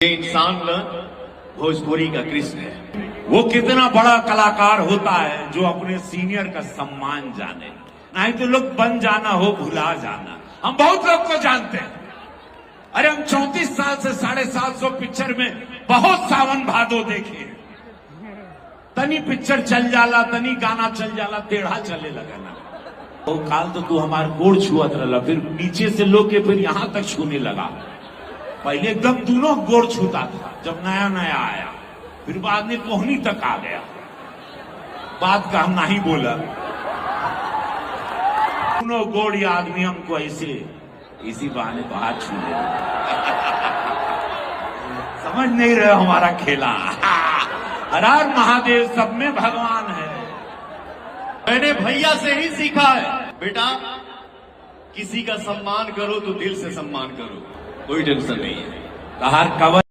ये इंसान न भोजपुरी का कृष्ण है। वो कितना बड़ा कलाकार होता है जो अपने सीनियर का सम्मान जाने, नहीं तो लोग बन जाना हो भुला जाना। हम बहुत लोग को जानते हैं। अरे हम 34 साल से 750 पिक्चर में बहुत सावन भादो देखे। तनी पिक्चर चल जाला, तनी गाना चल जाला, टेढ़ा चले लगा ना। तो काल तो तू हमार गोड़ छुअत रहा, फिर नीचे से लोग के फिर यहां तक छूने लगा। पहले एकदम दोनों गोड़ छूता था जब नया नया आया, फिर बाद में कोहनी तक आ गया। बात का हम नहीं बोला। दोनों गोड़ या आदमी हमको ऐसे इसी बहाने तो हाथ छू ले। समझ नहीं रहे हमारा खेला। हर हर महादेव, सब में भगवान है। मैंने भैया से ही सीखा है, बेटा किसी का सम्मान करो तो दिल से सम्मान करो, कोई टेंशन नहीं है। हर कवर